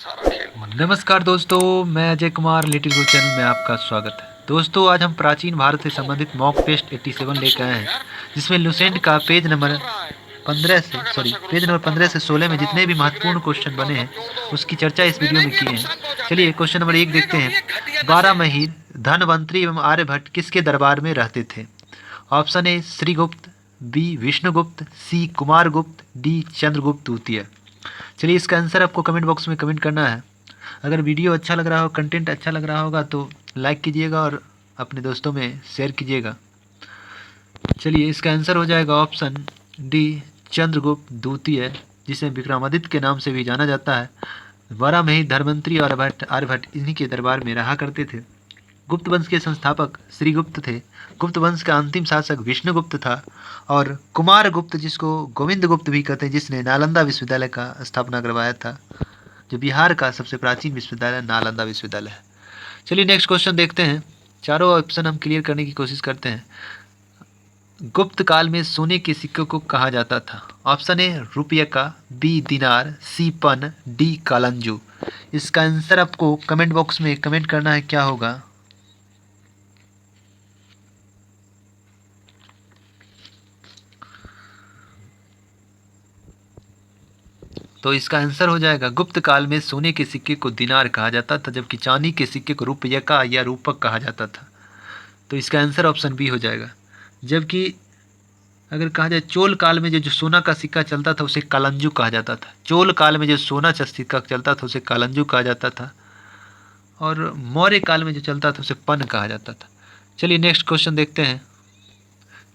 नमस्कार दोस्तों, मैं अजय कुमार लिटिल गुरु चैनल में आपका स्वागत है। दोस्तों, आज हम प्राचीन भारत से संबंधित मॉक टेस्ट 87 लेकर आए हैं, जिसमें लुसेंट का पेज नंबर 15 से 16 में जितने भी महत्वपूर्ण क्वेश्चन बने हैं उसकी चर्चा इस वीडियो में की है। चलिए क्वेश्चन नंबर 1 देखते हैं। बारहमहीर, धनवंतरी एवं आर्यभट्ट किसके दरबार में रहते थे? Option A Shrigupta, B Vishnugupta, C Kumaragupta, D Chandragupta द्वितीय। चलिए इसका आंसर आपको कमेंट बॉक्स में कमेंट करना है। अगर वीडियो अच्छा लग रहा हो, कंटेंट अच्छा लग रहा होगा तो लाइक कीजिएगा और अपने दोस्तों में शेयर कीजिएगा। चलिए इसका आंसर हो जाएगा ऑप्शन डी चंद्रगुप्त द्वितीय, जिसे विक्रमादित्य के नाम से भी जाना जाता है। बारहमही, धर्मंत्री और आर्यभट्ट इन्हीं के दरबार में रहा करते थे। गुप्त वंश के संस्थापक श्रीगुप्त थे। गुप्त वंश का अंतिम शासक विष्णुगुप्त था। और कुमारगुप्त, जिसको गोविंद गुप्त भी कहते हैं, जिसने नालंदा विश्वविद्यालय का स्थापना करवाया था, जो बिहार का सबसे प्राचीन विश्वविद्यालय नालंदा विश्वविद्यालय है। चलिए नेक्स्ट क्वेश्चन देखते हैं। चारों ऑप्शन हम क्लियर करने की कोशिश करते हैं। गुप्त काल में सोने के सिक्कों को कहा जाता था? ऑप्शन ए रुपया, बी दिनार, सी पन, डी कालंजू। इसका आंसर आपको कमेंट बॉक्स में कमेंट करना है, क्या होगा? तो इसका आंसर हो जाएगा, गुप्त काल में सोने के सिक्के को दिनार कहा जाता था, जबकि चांदी के सिक्के को रुपया या रूपक कहा जाता था। तो इसका आंसर ऑप्शन बी हो जाएगा। जबकि अगर कहा जाए चोल काल में जो सोना का सिक्का चलता था उसे कालंजू कहा जाता था। चोल काल में जो सोना का सिक्का चलता था उसे कालंजू कहा जाता था, और मौर्य काल में जो चलता था उसे पन कहा जाता था। चलिए नेक्स्ट क्वेश्चन देखते हैं।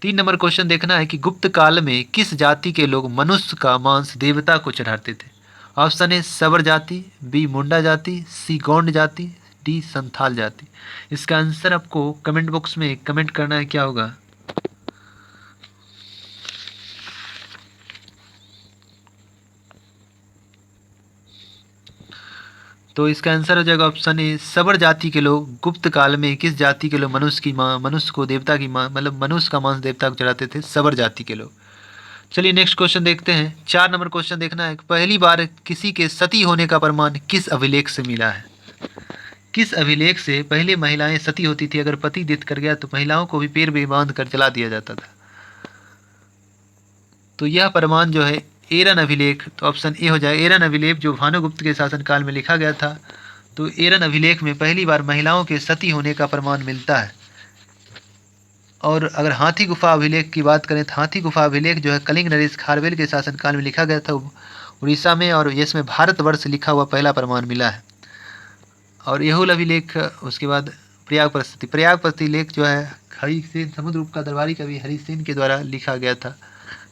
3 नंबर क्वेश्चन देखना है कि गुप्त काल में किस जाति के लोग मनुष्य का मांस देवता को चढ़ाते थे? ऑप्शन ए सबर जाति, बी मुंडा जाति, सी गौंड जाति, डी संथाल जाति। इसका आंसर आपको कमेंट बॉक्स में कमेंट करना है, क्या होगा? तो इसका आंसर हो जाएगा ऑप्शन ए सबर जाति के लोग गुप्त काल में किस जाति के लोग मनुष्य को देवता की मां मतलब मनुष्य का मांस देवता को चढ़ाते थे? सबर जाति के लोग। चलिए नेक्स्ट क्वेश्चन देखते हैं। 4 नंबर क्वेश्चन देखना है। पहली बार किसी के सती होने का प्रमाण किस अभिलेख से मिला है? किस अभिलेख से पहले महिलाएं सती होती थी? अगर पति डेथ कर गया तो महिलाओं को भी पैर में बांध कर जला दिया जाता था। तो यह प्रमाण जो है एरन अभिलेख, तो ऑप्शन ए हो जाए एरन अभिलेख, जो भानुगुप्त के शासनकाल में लिखा गया था। तो एरन अभिलेख में पहली बार महिलाओं के सती होने का प्रमाण मिलता है। और अगर हाथी गुफा अभिलेख की बात करें तो हाथी गुफा अभिलेख जो है कलिंग नरेश खारवेल के शासनकाल में लिखा गया था उड़ीसा में, और इसमें भारतवर्ष लिखा हुआ पहला प्रमाण मिला है। और यहुल अभिलेख, उसके बाद प्रयाग प्रस्थिति लेख जो है हरिसेन, समुद्रगुप्त का दरबारी कवि हरिसेन के द्वारा लिखा गया था।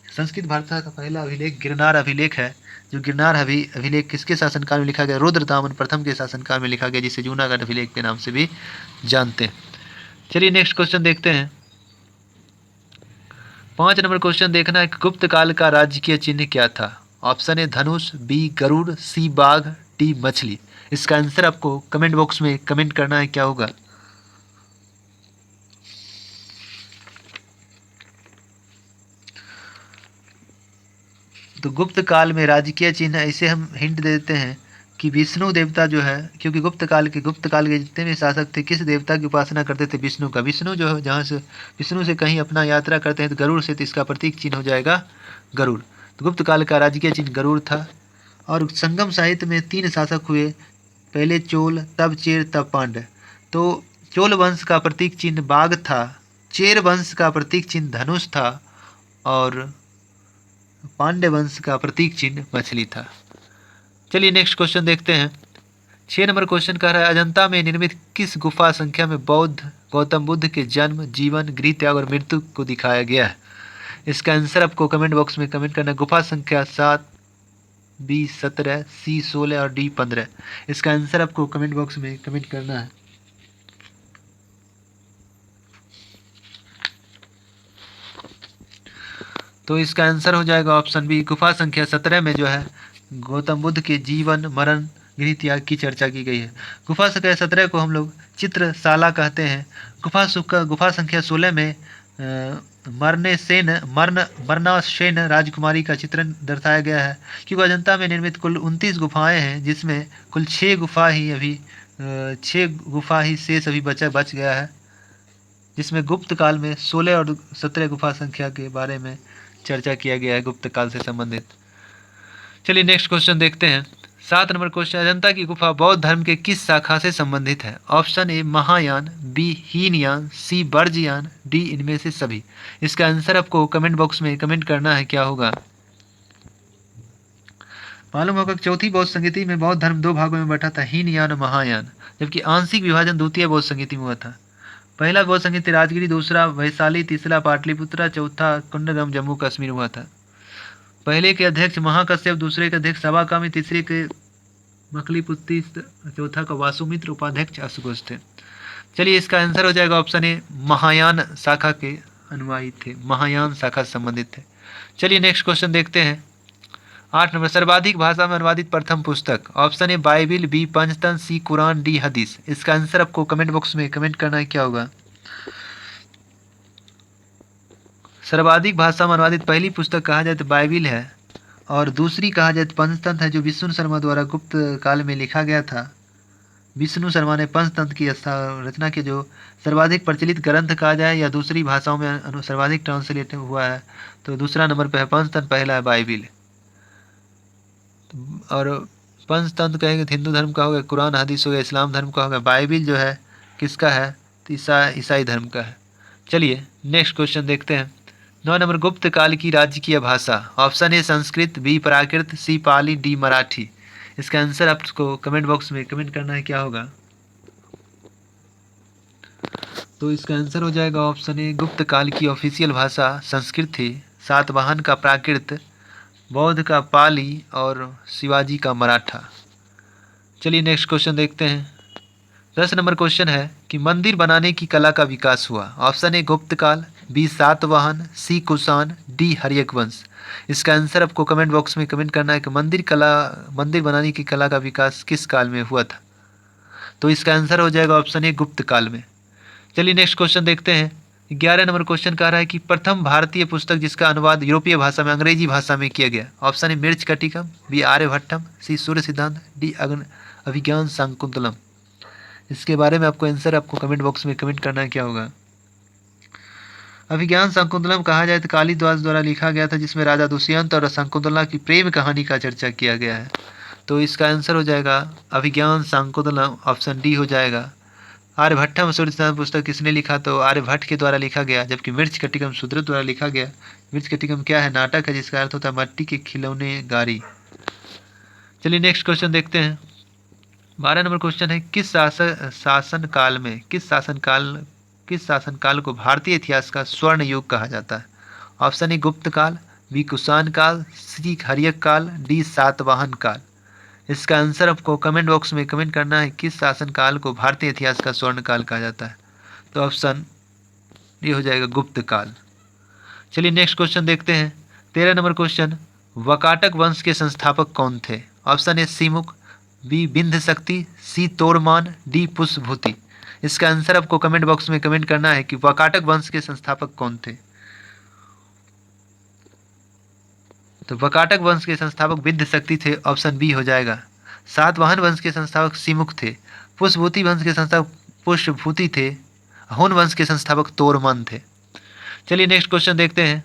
संस्कृत भाषा का पहला अभिलेख गिरनार अभिलेख है, जो गिरनार अभिलेख किसके शासनकाल में लिखा गया? रुद्रदामन प्रथम के शासनकाल में लिखा गया, जिसे जूनागढ़ अभिलेख के नाम से भी जानते हैं। चलिए नेक्स्ट क्वेश्चन देखते हैं। 5 नंबर क्वेश्चन देखना है कि गुप्त काल का राजकीय चिन्ह क्या था? ऑप्शन ए धनुष, बी गरुड़, सी बाघ, डी मछली। इसका आंसर आपको कमेंट बॉक्स में कमेंट करना है, क्या होगा? तो गुप्त काल में राजकीय चिन्ह, ऐसे हम हिंट दे देते हैं कि विष्णु देवता जो है, क्योंकि गुप्त काल के जितने भी शासक थे किस देवता की उपासना करते थे? विष्णु का। विष्णु जो है जहाँ से विष्णु से कहीं अपना यात्रा करते हैं तो गरुड़ से, तो इसका प्रतीक चिन्ह हो जाएगा गरुड़। तो गुप्त काल का राजकीय चिन्ह गरुड़ था। और संगम साहित्य में 3 शासक हुए, पहले चोल, तब चेर, तब पांड्य। तो चोल वंश का प्रतीक चिन्ह बाघ था, चेर वंश का प्रतीक चिन्ह धनुष था, और पांड्य वंश का प्रतीक चिन्ह मछली था। चलिए नेक्स्ट क्वेश्चन देखते हैं। 6 नंबर क्वेश्चन कह रहा है अजंता में निर्मित किस गुफा संख्या में गौतम बुद्ध के जन्म, जीवन, गृह त्याग और मृत्यु को दिखाया गया है? इसका आंसर आपको कमेंट बॉक्स में कमेंट करना है। गुफा संख्या 7, बी 17, सी 16 और डी 15। इसका आंसर आपको कमेंट बॉक्स में कमेंट करना है। तो इसका आंसर हो जाएगा ऑप्शन बी, गुफा संख्या 17 में जो है गौतम बुद्ध के जीवन, मरण, गृह त्याग की चर्चा की गई है। गुफा संख्या 17 को हम लोग चित्रशाला कहते हैं। गुफा संख्या 16 में मरनासेन राजकुमारी का चित्रण दर्शाया गया है, क्योंकि अजंता में निर्मित कुल 29 गुफाएं हैं, जिसमें कुल 6 गुफा ही शेष अभी बच गया है, जिसमें गुप्त काल में 16 और 17 गुफा संख्या के बारे में चर्चा किया गया है गुप्त काल से संबंधित। चलिए नेक्स्ट क्वेश्चन देखते हैं। 7 नंबर क्वेश्चन, अजंता की गुफा बौद्ध धर्म के किस शाखा से संबंधित है? Option A Mahayana, B Hinayana, C Vajrayana, D इनमें से सभी। इसका आंसर आपको कमेंट बॉक्स में कमेंट करना है, क्या होगा। मालूम होगा कि चौथी बौद्ध संगीति में बौद्ध धर्म 2 भागों में बटा था, हीनयान और महायान, जबकि आंशिक विभाजन द्वितीय बौद्ध संगीति में हुआ था। पहला बौद्ध संगीति राजगिरी, दूसरा वैशाली, तीसरा पाटलिपुत्रा, चौथा कुंडगम जम्मू कश्मीर हुआ था। पहले के अध्यक्ष महाकश्यप, दूसरे के अध्यक्ष सभाकामी, तीसरे के मकलीपुत्ती, चौथा का वासुमित्र, उपाध्यक्ष अशुघोष थे। चलिए इसका आंसर हो जाएगा ऑप्शन ए, महायान शाखा के अनुयायी थे, महायान शाखा से संबंधित थे। चलिए नेक्स्ट क्वेश्चन देखते हैं। 8 नंबर, सर्वाधिक भाषा में अनुवादित प्रथम पुस्तक। Option A Bible, B Panchatantra, C Quran, D Hadith. इसका आंसर आपको कमेंट बॉक्स में कमेंट करना है, क्या होगा। सर्वाधिक भाषा में अनुवादित पहली पुस्तक कहा जाए तो बाइबिल है, और दूसरी कहा जाए तो पंचतंत्र है, जो विष्णु शर्मा द्वारा गुप्त काल में लिखा गया था। विष्णु शर्मा ने पंचतंत्र की रचना की, जो सर्वाधिक प्रचलित ग्रंथ कहा जाए या दूसरी भाषाओं में सर्वाधिक ट्रांसलेट हुआ है, तो दूसरा नंबर पर है पंचतंत्र, पहला है बाइबिल। और पंचतंत्र कहेंगे तो हिंदू धर्म का होगा, कुरान हदीस हो गया इस्लाम धर्म का होगा, बाइबिल जो है किसका है, तो ईसाई धर्म का है। चलिए नेक्स्ट क्वेश्चन देखते हैं। 9 नंबर, गुप्त काल की राजकीय भाषा। Option A Sanskrit, B Prakrit, C Pali, D Marathi. इसका आंसर आपको कमेंट बॉक्स में कमेंट करना है, क्या होगा। तो इसका आंसर हो जाएगा ऑप्शन ए, गुप्त काल की ऑफिशियल भाषा संस्कृत थी, सातवाहन का प्राकृत, बौद्ध का पाली और शिवाजी का मराठा। चलिए नेक्स्ट क्वेश्चन देखते हैं। 10 नंबर क्वेश्चन है कि मंदिर बनाने की कला का विकास हुआ। ऑप्शन ए गुप्त काल, बी सातवाहन, सी कुषाण, डी हर्यक वंश। इसका आंसर आपको कमेंट बॉक्स में कमेंट करना है कि मंदिर बनाने की कला का विकास किस काल में हुआ था। तो इसका आंसर हो जाएगा ऑप्शन ए गुप्त काल में। चलिए नेक्स्ट क्वेश्चन देखते हैं। 11 नंबर क्वेश्चन कह रहा है कि प्रथम भारतीय पुस्तक जिसका अनुवाद यूरोपीय भाषा में, अंग्रेजी भाषा में किया गया। Option A Mrichchhakatikam, B Aryabhattam, C सूर्य सिद्धांत, डी अभिज्ञान शाकुंतलम। इसके बारे में आपको आंसर आपको कमेंट बॉक्स में कमेंट करना है, क्या होगा। अभिज्ञान शाकुंतलम कहा जाए तो कालिदास द्वारा लिखा गया था, जिसमें राजा दुष्यंत और शकुंतला की प्रेम कहानी का चर्चा किया गया है। तो इसका आंसर हो जाएगा अभिज्ञान शाकुंतलम, ऑप्शन डी हो जाएगा। आर्यभट्टम सूर्य सिद्धांत पुस्तक किसने लिखा, तो आर्यभट्ट के द्वारा लिखा गया, जबकि मृच्छकटिकम शूद्र द्वारा लिखा गया। मृच्छकटिकम क्या है, नाटक है, जिसका अर्थ होता है मट्टी के खिलौने गारी। चलिए नेक्स्ट क्वेश्चन देखते हैं। 12 नंबर क्वेश्चन है, किस शासन काल को भारतीय इतिहास का स्वर्ण युग कहा जाता है। ऑप्शन ए गुप्त काल, बी कुषाण काल, सी हर्यक काल, डी सातवाहन काल। इसका आंसर आपको कमेंट बॉक्स में कमेंट करना है, किस शासन काल को भारतीय इतिहास का स्वर्ण काल कहा जाता है। तो ऑप्शन ये हो जाएगा गुप्त काल। चलिए नेक्स्ट क्वेश्चन देखते हैं। 13 नंबर क्वेश्चन, वकाटक वंश के संस्थापक कौन थे। ऑप्शन ए सीमुख, बी बिंध शक्ति, सी तोरमान, डी पुष्पभूति। इसका आंसर आपको कमेंट बॉक्स में कमेंट करना है कि वकाटक वंश के संस्थापक कौन थे। तो वकाटक वंश के संस्थापक बिंध शक्ति थे, ऑप्शन बी हो जाएगा। सातवाहन वंश के संस्थापक सीमुख थे। पुष्पभूति वंश के संस्थापक पुष्पभूति थे। हुन वंश के संस्थापक तोरमान थे। चलिए नेक्स्ट क्वेश्चन देखते हैं।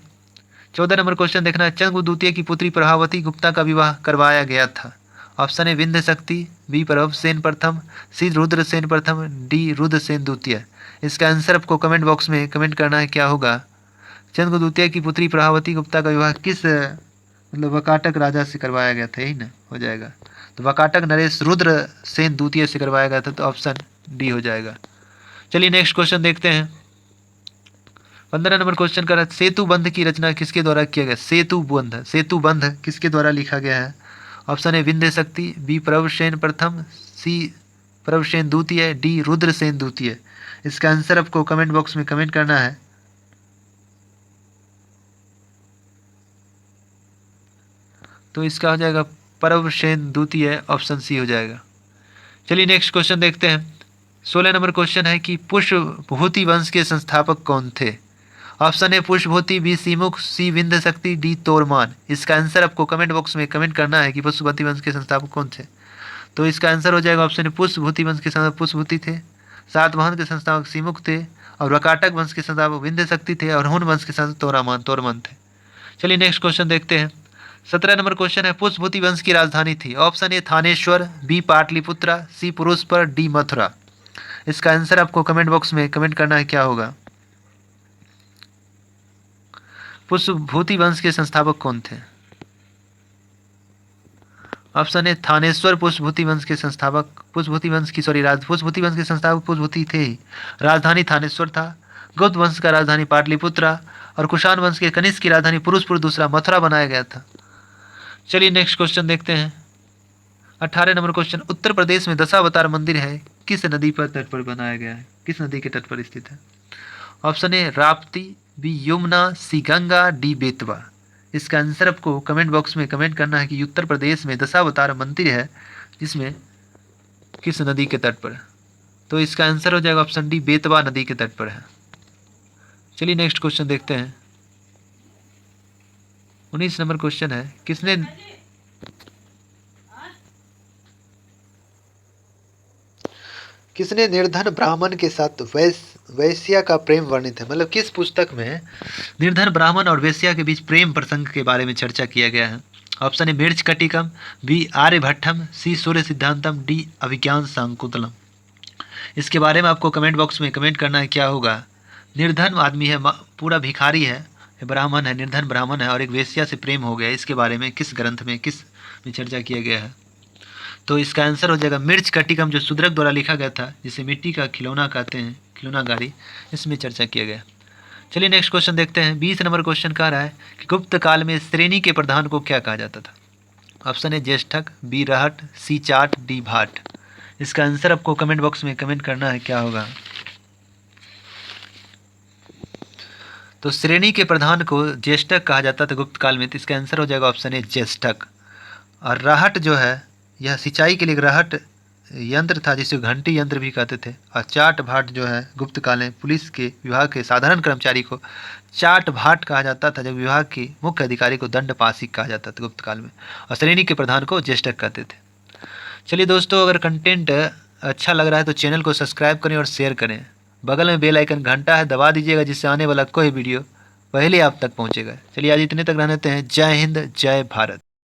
14 नंबर क्वेश्चन देखना है, चंद्रगुप्त द्वितीय की पुत्री प्रभावती गुप्ता का विवाह करवाया गया था। ऑप्शन ए विंध्य शक्ति, बी प्रभसेन प्रथम, सी रुद्रसेन प्रथम, डी रुद्रसेन द्वितीय। इसका आंसर आपको कमेंट बॉक्स में कमेंट करना है, क्या होगा। चंद्रगुप्त द्वितीय की पुत्री प्रभावती गुप्ता का विवाह किस वकाटक राजा से करवाया गया था, यही ना हो जाएगा। तो वकाटक नरेश रुद्रसेन द्वितीय से करवाया गया था, तो ऑप्शन डी हो जाएगा। चलिए नेक्स्ट क्वेश्चन देखते हैं। 15 नंबर क्वेश्चन कर, सेतु बंध की रचना किसके द्वारा किया गया। सेतु बंध किसके द्वारा लिखा गया है। ऑप्शन ए विंध्य शक्ति, बी प्रभसेन प्रथम, सी प्रभसेन द्वितीय, डी रुद्रसेन द्वितीय। इसका आंसर आपको कमेंट बॉक्स में कमेंट करना है। तो इसका हो जाएगा प्रभसेन द्वितीय, ऑप्शन सी हो जाएगा। चलिए नेक्स्ट क्वेश्चन देखते हैं। 16 नंबर क्वेश्चन है कि पुष्पभूति वंश के संस्थापक कौन थे। ऑप्शन ए पुष्पभूति, बी सीमुख, सी विंध्य शक्ति, डी तोरमान। इसका आंसर आपको कमेंट बॉक्स में कमेंट करना है कि पुष्पभूति वंश के संस्थापक कौन थे। तो इसका आंसर हो जाएगा ऑप्शन ए पुष्पभूति वंश के संस्थापक पुष्पभूति थे, सातवाहन के संस्थापक सीमुख थे, और वकाटक वंश के संस्थापक विंध्य शक्ति थे, और हुन वंश के संस्थापक तोरमान थे। चलिए नेक्स्ट क्वेश्चन देखते हैं। 17 नंबर क्वेश्चन है, पुष्पभूति वंश की राजधानी थी। Option A Thaneshwar, B Pataliputra, C Purushpur, D Mathura. इसका आंसर आपको कमेंट बॉक्स में कमेंट करना है क्या होगा। पुष्पभूति वंश के संस्थापक कौन थे। ऑप्शन ए थानेश्वर पुष्पभूति वंश के संस्थापक, पुष्पभूति वंश के संस्थापक पुष्पभूति थे ही। राजधानी थानेश्वर था। गुप्त वंश का राजधानी पाटलिपुत्रा, और कुषाण वंश के कनिष्क की राजधानी पुरुषपुर दूसरा मथुरा बनाया गया था। चलिए नेक्स्ट क्वेश्चन देखते हैं। 18 नंबर क्वेश्चन, उत्तर प्रदेश में दशावतार मंदिर है, किस नदी पर तट पर बनाया गया है, किस नदी के तट पर स्थित है। Option A Rapti, B Yamuna, C Ganga, D Betwa. इसका आंसर आपको कमेंट बॉक्स में कमेंट करना है कि उत्तर प्रदेश में दशावतार मंदिर है जिसमें किस नदी के तट पर है। तो इसका आंसर हो जाएगा ऑप्शन डी, बेतवा नदी के तट पर है। चलिए नेक्स्ट क्वेश्चन देखते हैं। 19 नंबर क्वेश्चन है, किसने निर्धन ब्राह्मण के साथ वैश्या का प्रेम वर्णित है। मतलब किस पुस्तक में निर्धन ब्राह्मण और वैश्या के बीच प्रेम प्रसंग के बारे में चर्चा किया गया है। Option A Mrichchhakatikam, B Aryabhattam, C Surya Siddhantam, D Abhijnana Shakuntalam. इसके बारे में आपको कमेंट बॉक्स में कमेंट करना है क्या होगा। निर्धन आदमी है, पूरा भिखारी है, ब्राह्मण है, निर्धन ब्राह्मण है, और एक वेश्या से प्रेम हो गया, इसके बारे में किस ग्रंथ में किस में चर्चा किया गया है। तो इसका आंसर हो जाएगा मृच्छकटिकम, जो शूद्रक द्वारा लिखा गया था, जिसे मिट्टी का खिलौना कहते हैं, खिलौनागारी, इसमें चर्चा किया गया। चलिए नेक्स्ट क्वेश्चन देखते हैं। 20 नंबर क्वेश्चन कह रहा है कि गुप्त काल में श्रेणी के प्रधान को क्या कहा जाता था। ऑप्शन ए ज्येष्ठक, बी रहट, सी चाट, डी भाट। इसका आंसर आपको कमेंट बॉक्स में कमेंट करना है क्या होगा। तो श्रेणी के प्रधान को ज्येष्ठक कहा जाता था गुप्त काल में, तो इसका आंसर हो जाएगा ऑप्शन ए ज्येष्ठक। और रहट जो है, यह सिंचाई के लिए रहट यंत्र था जिसे घंटी यंत्र भी कहते थे। और चाट भाट जो है, गुप्त काल में पुलिस के विभाग के साधारण कर्मचारी को चाट भाट कहा जाता था, जब विभाग के मुख्य अधिकारी को दंड पासिक कहा जाता था गुप्त काल में, और श्रेणी के प्रधान को ज्येष्ठक कहते थे। चलिए दोस्तों, अगर कंटेंट अच्छा लग रहा है तो चैनल को सब्सक्राइब करें और शेयर करें। बगल में बेल आइकन घंटा है, दबा दीजिएगा, जिससे आने वाला कोई वीडियो पहले आप तक पहुंचेगा। चलिए आज इतने तक रहने देते हैं। जय हिंद, जय भारत।